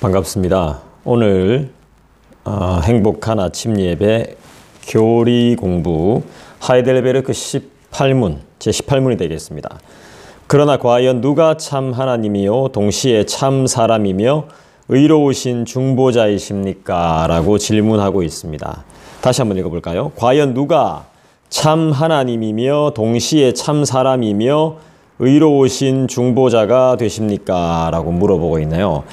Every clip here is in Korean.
반갑습니다. 오늘 행복한 아침 예배 교리 공부 하이델베르크 18문 제18문이 되겠습니다. 그러나 과연 누가 참 하나님이요 동시에 참 사람이며 의로우신 중보자이십니까? 라고 질문하고 있습니다. 다시 한번 읽어볼까요? 과연 누가 참 하나님이며 동시에 참 사람이며 의로우신 중보자가 되십니까? 라고 물어보고 있네요.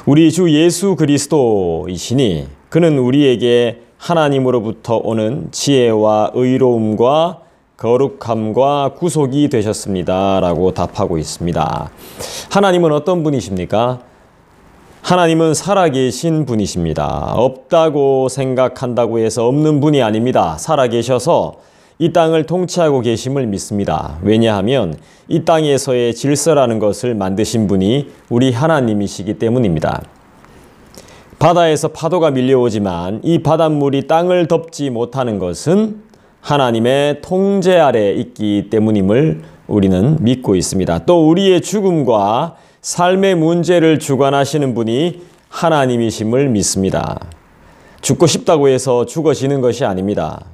우리 주 예수 그리스도이시니 그는 우리에게 하나님으로부터 오는 지혜와 의로움과 거룩함과 구속이 되셨습니다. 라고 답하고 있습니다. 하나님은 어떤 분이십니까? 하나님은 살아계신 분이십니다. 없다고 생각한다고 해서 없는 분이 아닙니다. 살아계셔서 이 땅을 통치하고 계심을 믿습니다. 왜냐하면 이 땅에서의 질서라는 것을 만드신 분이 우리 하나님이시기 때문입니다. 바다에서 파도가 밀려오지만 이 바닷물이 땅을 덮지 못하는 것은 하나님의 통제 아래 있기 때문임을 우리는 믿고 있습니다. 또 우리의 죽음과 삶의 문제를 주관하시는 분이 하나님이심을 믿습니다. 죽고 싶다고 해서 죽어지는 것이 아닙니다.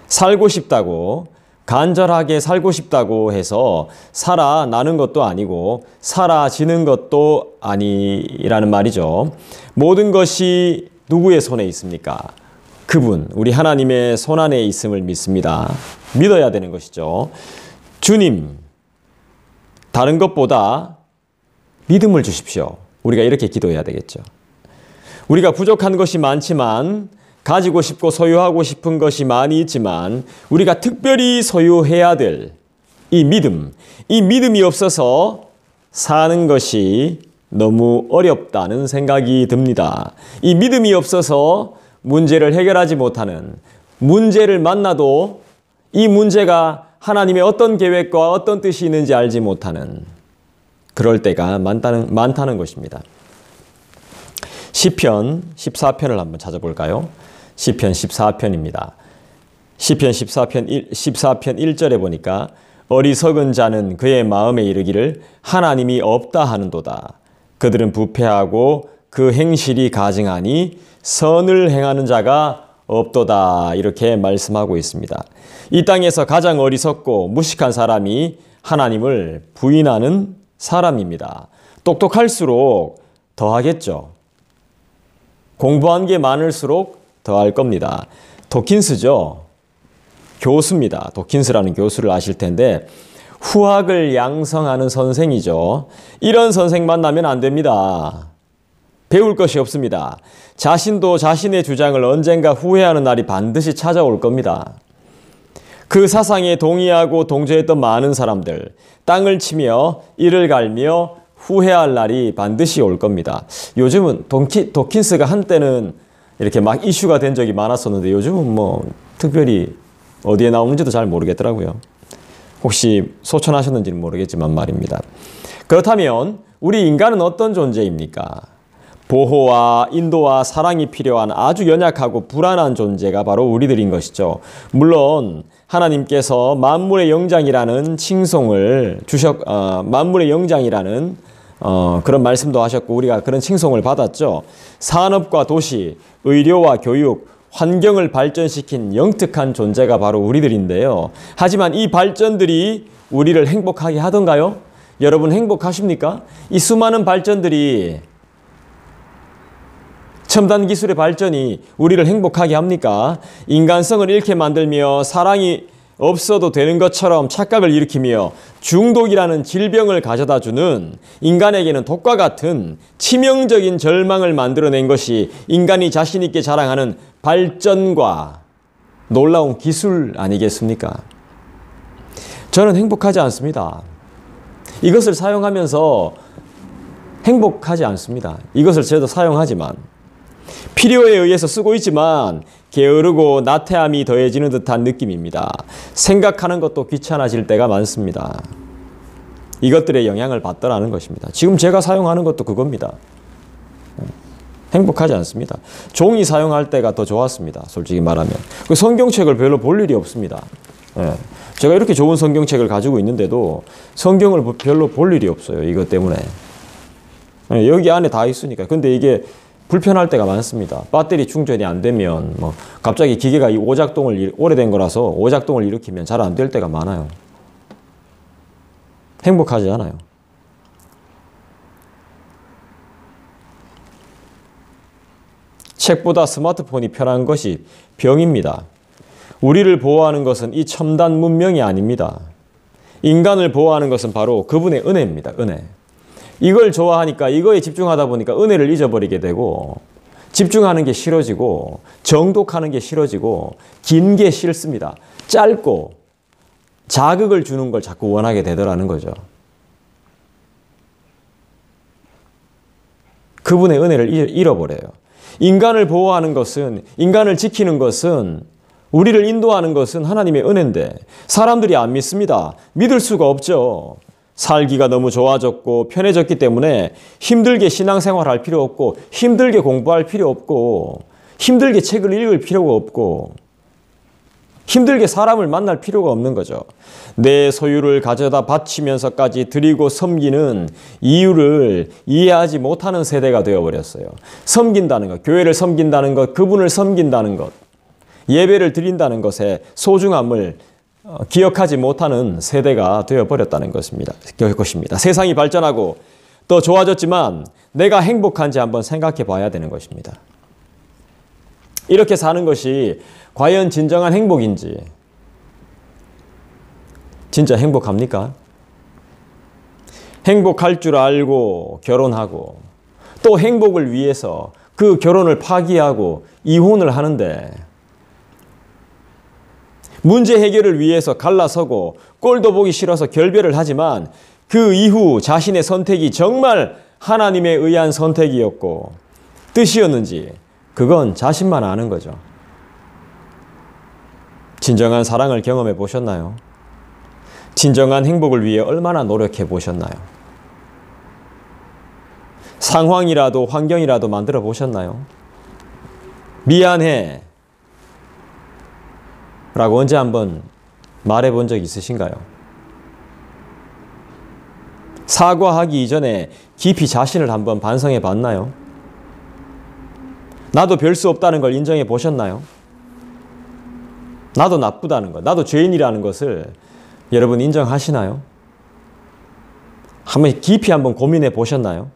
살고 싶다고, 간절하게 살고 싶다고 해서 살아나는 것도 아니고 사라지는 것도 아니라는 말이죠. 모든 것이 누구의 손에 있습니까? 그분, 우리 하나님의 손 안에 있음을 믿습니다. 믿어야 되는 것이죠. 주님, 다른 것보다 믿음을 주십시오. 우리가 이렇게 기도해야 되겠죠. 우리가 부족한 것이 많지만 가지고 싶고 소유하고 싶은 것이 많이 있지만 우리가 특별히 소유해야 될 이 믿음이 없어서 사는 것이 너무 어렵다는 생각이 듭니다. 이 믿음이 없어서 문제를 해결하지 못하는, 문제를 만나도 이 문제가 하나님의 어떤 계획과 어떤 뜻이 있는지 알지 못하는 그럴 때가 많다는 것입니다. 시편 14편을 한번 찾아볼까요? 시편 14편입니다. 시편 14편 1절에 보니까 어리석은 자는 그의 마음에 이르기를 하나님이 없다 하는도다. 그들은 부패하고 그 행실이 가증하니 선을 행하는 자가 없도다. 이렇게 말씀하고 있습니다. 이 땅에서 가장 어리석고 무식한 사람이 하나님을 부인하는 사람입니다. 똑똑할수록 더하겠죠. 공부한 게 많을수록 더할 겁니다. 도킨스죠. 교수입니다. 도킨스라는 교수를 아실 텐데 후학을 양성하는 선생이죠. 이런 선생 만나면 안 됩니다. 배울 것이 없습니다. 자신도 자신의 주장을 언젠가 후회하는 날이 반드시 찾아올 겁니다. 그 사상에 동의하고 동조했던 많은 사람들, 땅을 치며 이를 갈며 후회할 날이 반드시 올 겁니다. 요즘은 도킨스가 한때는 이렇게 막 이슈가 된 적이 많았었는데 요즘은 뭐 특별히 어디에 나오는지도 잘 모르겠더라고요. 혹시 소천하셨는지는 모르겠지만 말입니다. 그렇다면 우리 인간은 어떤 존재입니까? 보호와 인도와 사랑이 필요한 아주 연약하고 불안한 존재가 바로 우리들인 것이죠. 물론 하나님께서 만물의 영장이라는 칭송을 만물의 영장이라는 그런 말씀도 하셨고 우리가 그런 칭송을 받았죠. 산업과 도시, 의료와 교육, 환경을 발전시킨 영특한 존재가 바로 우리들인데요. 하지만 이 발전들이 우리를 행복하게 하던가요? 여러분 행복하십니까? 이 수많은 발전들이, 첨단 기술의 발전이 우리를 행복하게 합니까? 인간성을 잃게 만들며 사랑이 없어도 되는 것처럼 착각을 일으키며 중독이라는 질병을 가져다주는, 인간에게는 독과 같은 치명적인 절망을 만들어낸 것이 인간이 자신 있게 자랑하는 발전과 놀라운 기술 아니겠습니까? 저는 행복하지 않습니다. 이것을 사용하면서 행복하지 않습니다. 이것을 저도 사용하지만 필요에 의해서 쓰고 있지만 게으르고 나태함이 더해지는 듯한 느낌입니다. 생각하는 것도 귀찮아질 때가 많습니다. 이것들의 영향을 받더라는 것입니다. 지금 제가 사용하는 것도 그겁니다. 행복하지 않습니다. 종이 사용할 때가 더 좋았습니다. 솔직히 말하면. 그 성경책을 별로 볼 일이 없습니다. 제가 이렇게 좋은 성경책을 가지고 있는데도 성경을 별로 볼 일이 없어요. 이것 때문에. 여기 안에 다 있으니까. 근데 이게 불편할 때가 많습니다. 배터리 충전이 안 되면 뭐 갑자기 기계가 이 오작동을 오래된 거라서 오작동을 일으키면 잘 안 될 때가 많아요. 행복하지 않아요. 책보다 스마트폰이 편한 것이 병입니다. 우리를 보호하는 것은 이 첨단 문명이 아닙니다. 인간을 보호하는 것은 바로 그분의 은혜입니다. 은혜. 이걸 좋아하니까 이거에 집중하다 보니까 은혜를 잊어버리게 되고 집중하는 게 싫어지고 정독하는 게 싫어지고 긴 게 싫습니다. 짧고 자극을 주는 걸 자꾸 원하게 되더라는 거죠. 그분의 은혜를 잃어버려요. 인간을 보호하는 것은, 인간을 지키는 것은, 우리를 인도하는 것은 하나님의 은혜인데 사람들이 안 믿습니다. 믿을 수가 없죠. 살기가 너무 좋아졌고 편해졌기 때문에 힘들게 신앙생활할 필요 없고 힘들게 공부할 필요 없고 힘들게 책을 읽을 필요가 없고 힘들게 사람을 만날 필요가 없는 거죠. 내 소유를 가져다 바치면서까지 드리고 섬기는 이유를 이해하지 못하는 세대가 되어버렸어요. 섬긴다는 것, 교회를 섬긴다는 것, 그분을 섬긴다는 것, 예배를 드린다는 것의 소중함을 기억하지 못하는 세대가 되어버렸다는 것입니다. 세상이 발전하고 더 좋아졌지만 내가 행복한지 한번 생각해 봐야 되는 것입니다. 이렇게 사는 것이 과연 진정한 행복인지, 진짜 행복합니까? 행복할 줄 알고 결혼하고 또 행복을 위해서 그 결혼을 파기하고 이혼을 하는데 문제 해결을 위해서 갈라서고 꼴도 보기 싫어서 결별을 하지만 그 이후 자신의 선택이 정말 하나님에 의한 선택이었고 뜻이었는지 그건 자신만 아는 거죠. 진정한 사랑을 경험해 보셨나요? 진정한 행복을 위해 얼마나 노력해 보셨나요? 상황이라도 환경이라도 만들어 보셨나요? 미안해 라고 언제 한번 말해 본 적 있으신가요? 사과하기 이전에 깊이 자신을 한번 반성해 봤나요? 나도 별 수 없다는 걸 인정해 보셨나요? 나도 나쁘다는 것, 나도 죄인이라는 것을 여러분 인정하시나요? 한번 깊이 한번 고민해 보셨나요?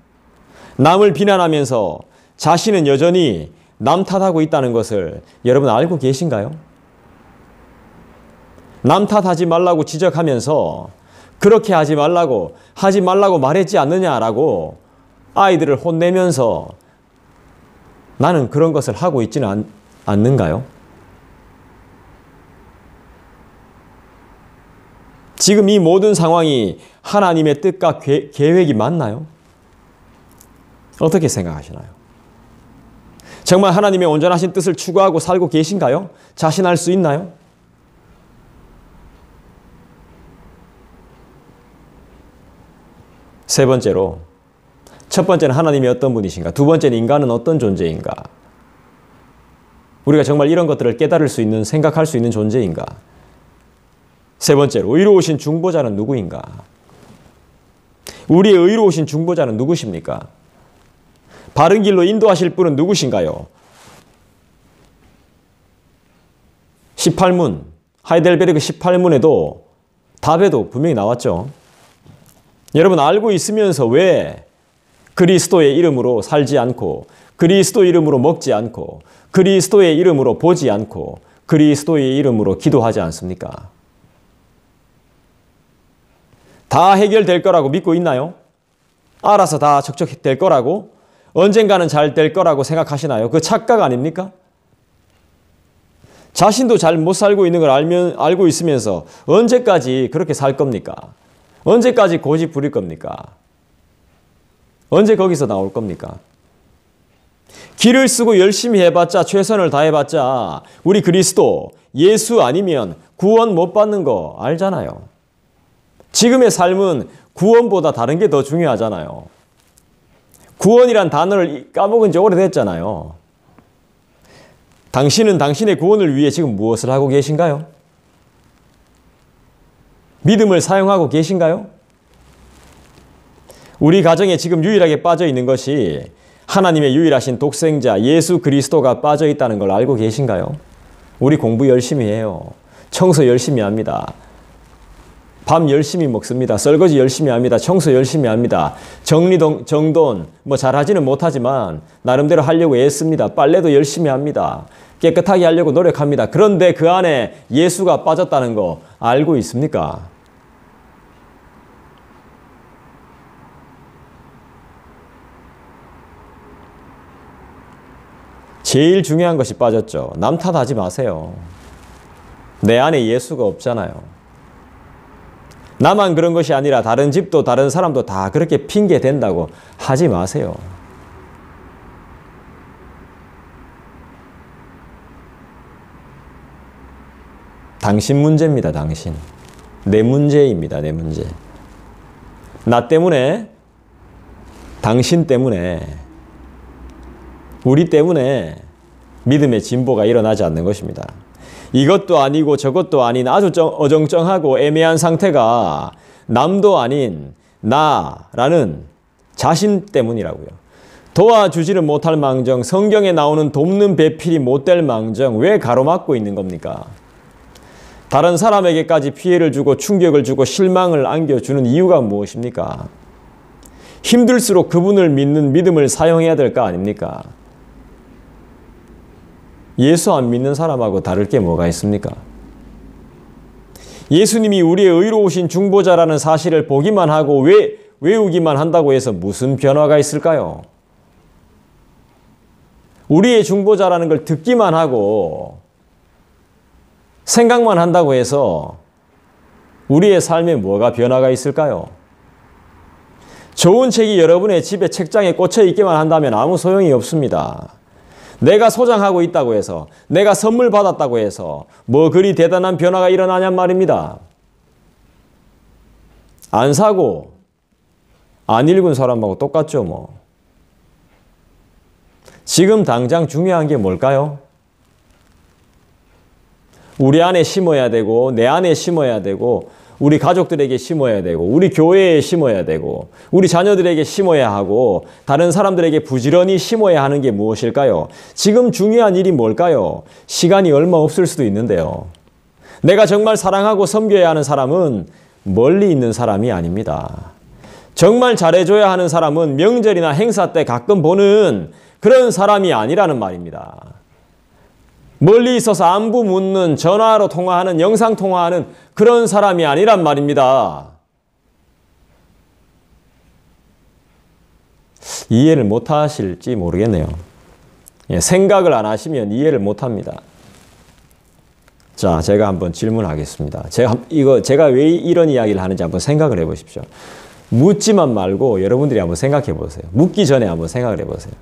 남을 비난하면서 자신은 여전히 남 탓하고 있다는 것을 여러분 알고 계신가요? 남 탓하지 말라고 지적하면서 그렇게 하지 말라고 말했지 않느냐라고 아이들을 혼내면서 나는 그런 것을 하고 있지는 않는가요? 지금 이 모든 상황이 하나님의 뜻과 계획이 맞나요? 어떻게 생각하시나요? 정말 하나님의 온전하신 뜻을 추구하고 살고 계신가요? 자신할 수 있나요? 세 번째로, 첫 번째는 하나님이 어떤 분이신가? 두 번째는 인간은 어떤 존재인가? 우리가 정말 이런 것들을 깨달을 수 있는, 생각할 수 있는 존재인가? 세 번째로, 의로우신 중보자는 누구인가? 우리의 의로우신 중보자는 누구십니까? 바른 길로 인도하실 분은 누구신가요? 18문, 하이델베르그 18문에도 답에도 분명히 나왔죠. 여러분 알고 있으면서 왜 그리스도의 이름으로 살지 않고 그리스도 이름으로 먹지 않고 그리스도의 이름으로 보지 않고 그리스도의 이름으로 기도하지 않습니까? 다 해결될 거라고 믿고 있나요? 알아서 다 적적될 거라고? 언젠가는 잘 될 거라고 생각하시나요? 그 착각 아닙니까? 자신도 잘 못 살고 있는 걸 알고 있으면서 언제까지 그렇게 살 겁니까? 언제까지 고집 부릴 겁니까? 언제 거기서 나올 겁니까? 길을 쓰고 열심히 해봤자, 최선을 다해봤자 우리 그리스도, 예수 아니면 구원 못 받는 거 알잖아요. 지금의 삶은 구원보다 다른 게 더 중요하잖아요. 구원이란 단어를 까먹은 지 오래됐잖아요. 당신은 당신의 구원을 위해 지금 무엇을 하고 계신가요? 믿음을 사용하고 계신가요? 우리 가정에 지금 유일하게 빠져 있는 것이 하나님의 유일하신 독생자 예수 그리스도가 빠져 있다는 걸 알고 계신가요? 우리 공부 열심히 해요. 청소 열심히 합니다. 밥 열심히 먹습니다. 설거지 열심히 합니다. 청소 열심히 합니다. 정돈 뭐 잘하지는 못하지만 나름대로 하려고 애씁니다. 빨래도 열심히 합니다. 깨끗하게 하려고 노력합니다. 그런데 그 안에 예수가 빠졌다는 거 알고 있습니까? 제일 중요한 것이 빠졌죠. 남 탓하지 마세요. 내 안에 예수가 없잖아요. 나만 그런 것이 아니라 다른 집도 다른 사람도 다 그렇게 핑계 댄다고 하지 마세요. 당신 문제입니다. 당신. 내 문제입니다. 내 문제. 나 때문에, 당신 때문에, 우리 때문에 믿음의 진보가 일어나지 않는 것입니다. 이것도 아니고 저것도 아닌 아주 어정쩡하고 애매한 상태가 남도 아닌 나라는 자신 때문이라고요. 도와주지를 못할 망정, 성경에 나오는 돕는 배필이 못될 망정, 왜 가로막고 있는 겁니까? 다른 사람에게까지 피해를 주고 충격을 주고 실망을 안겨주는 이유가 무엇입니까? 힘들수록 그분을 믿는 믿음을 사용해야 될 거 아닙니까? 예수 안 믿는 사람하고 다를 게 뭐가 있습니까? 예수님이 우리의 의로우신 중보자라는 사실을 보기만 하고 외우기만 한다고 해서 무슨 변화가 있을까요? 우리의 중보자라는 걸 듣기만 하고 생각만 한다고 해서 우리의 삶에 뭐가 변화가 있을까요? 좋은 책이 여러분의 집에 책장에 꽂혀 있기만 한다면 아무 소용이 없습니다. 내가 소장하고 있다고 해서, 내가 선물 받았다고 해서 뭐 그리 대단한 변화가 일어나냔 말입니다. 안 사고 안 읽은 사람하고 똑같죠 뭐. 지금 당장 중요한 게 뭘까요? 우리 안에 심어야 되고, 내 안에 심어야 되고, 우리 가족들에게 심어야 되고, 우리 교회에 심어야 되고, 우리 자녀들에게 심어야 하고, 다른 사람들에게 부지런히 심어야 하는 게 무엇일까요? 지금 중요한 일이 뭘까요? 시간이 얼마 없을 수도 있는데요. 내가 정말 사랑하고 섬겨야 하는 사람은 멀리 있는 사람이 아닙니다. 정말 잘해줘야 하는 사람은 명절이나 행사 때 가끔 보는 그런 사람이 아니라는 말입니다. 멀리 있어서 안부 묻는, 전화로 통화하는, 영상 통화하는 그런 사람이 아니란 말입니다. 이해를 못 하실지 모르겠네요. 생각을 안 하시면 이해를 못 합니다. 자, 제가 한번 질문하겠습니다. 제가 왜 이런 이야기를 하는지 한번 생각을 해 보십시오. 묻지만 말고 여러분들이 한번 생각해 보세요. 묻기 전에 한번 생각을 해 보세요.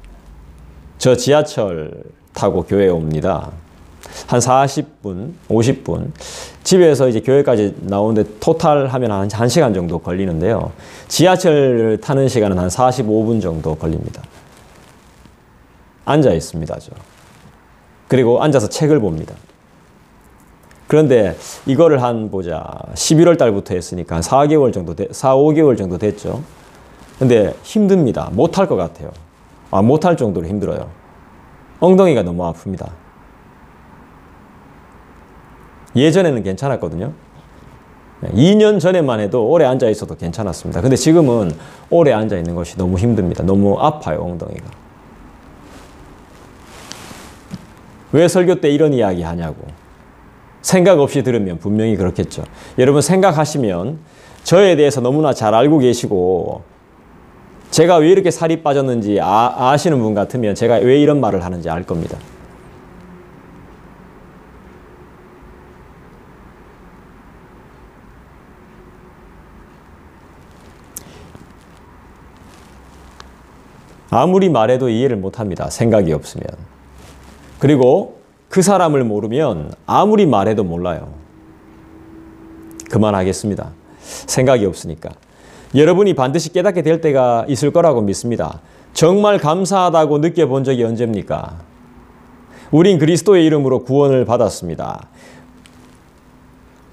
저 지하철 타고 교회에 옵니다. 한 40분, 50분. 집에서 이제 교회까지 나오는데 토탈 하면 한 1시간 정도 걸리는데요. 지하철을 타는 시간은 한 45분 정도 걸립니다. 앉아 있습니다, 저. 그리고 앉아서 책을 봅니다. 그런데 이거를 한 11월 달부터 했으니까 한 4개월 정도 5개월 정도 됐죠. 근데 힘듭니다. 못할 것 같아요. 못할 정도로 힘들어요. 엉덩이가 너무 아픕니다. 예전에는 괜찮았거든요. 2년 전에만 해도 오래 앉아 있어도 괜찮았습니다. 근데 지금은 오래 앉아 있는 것이 너무 힘듭니다. 너무 아파요, 엉덩이가. 왜 설교 때 이런 이야기 하냐고. 생각 없이 들으면 분명히 그렇겠죠. 여러분 생각하시면 저에 대해서 너무나 잘 알고 계시고 제가 왜 이렇게 살이 빠졌는지 아시는 분 같으면 제가 왜 이런 말을 하는지 알 겁니다. 아무리 말해도 이해를 못합니다. 생각이 없으면. 그리고 그 사람을 모르면 아무리 말해도 몰라요. 그만하겠습니다. 생각이 없으니까. 여러분이 반드시 깨닫게 될 때가 있을 거라고 믿습니다. 정말 감사하다고 느껴본 적이 언제입니까? 우린 그리스도의 이름으로 구원을 받았습니다.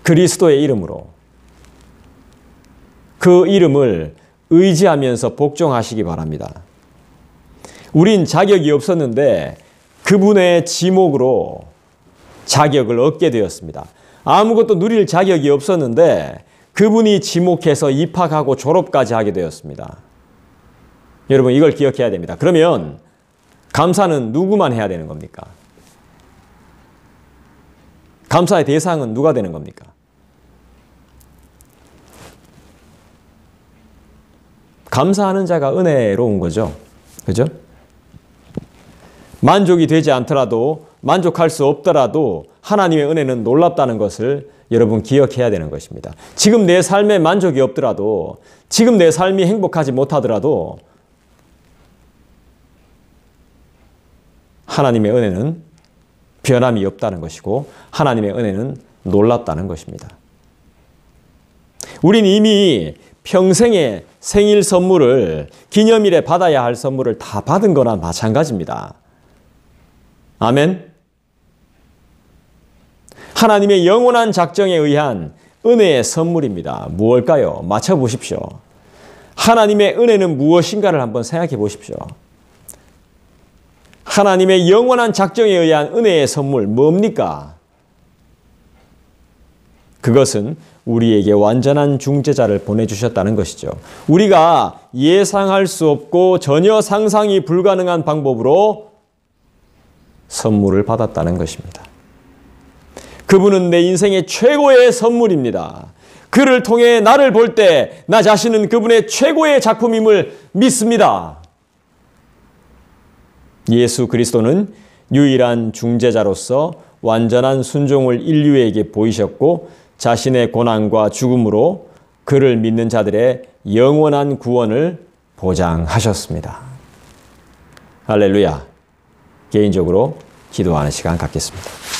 그리스도의 이름으로. 그 이름을 의지하면서 복종하시기 바랍니다. 우린 자격이 없었는데 그분의 지목으로 자격을 얻게 되었습니다. 아무것도 누릴 자격이 없었는데 그분이 지목해서 입학하고 졸업까지 하게 되었습니다. 여러분, 이걸 기억해야 됩니다. 그러면 감사는 누구만 해야 되는 겁니까? 감사의 대상은 누가 되는 겁니까? 감사하는 자가 은혜로운 거죠. 그죠? 만족이 되지 않더라도, 만족할 수 없더라도 하나님의 은혜는 놀랍다는 것을 여러분 기억해야 되는 것입니다. 지금 내 삶에 만족이 없더라도, 지금 내 삶이 행복하지 못하더라도 하나님의 은혜는 변함이 없다는 것이고 하나님의 은혜는 놀랍다는 것입니다. 우린 이미 평생의 생일 선물을, 기념일에 받아야 할 선물을 다 받은 거나 마찬가지입니다. 아멘. 하나님의 영원한 작정에 의한 은혜의 선물입니다. 무엇일까요? 맞춰보십시오. 하나님의 은혜는 무엇인가를 한번 생각해 보십시오. 하나님의 영원한 작정에 의한 은혜의 선물 뭡니까? 그것은 우리에게 완전한 중재자를 보내주셨다는 것이죠. 우리가 예상할 수 없고 전혀 상상이 불가능한 방법으로 선물을 받았다는 것입니다. 그분은 내 인생의 최고의 선물입니다. 그를 통해 나를 볼 때 나 자신은 그분의 최고의 작품임을 믿습니다. 예수 그리스도는 유일한 중재자로서 완전한 순종을 인류에게 보이셨고 자신의 고난과 죽음으로 그를 믿는 자들의 영원한 구원을 보장하셨습니다. 할렐루야. 개인적으로 기도하는 시간 갖겠습니다.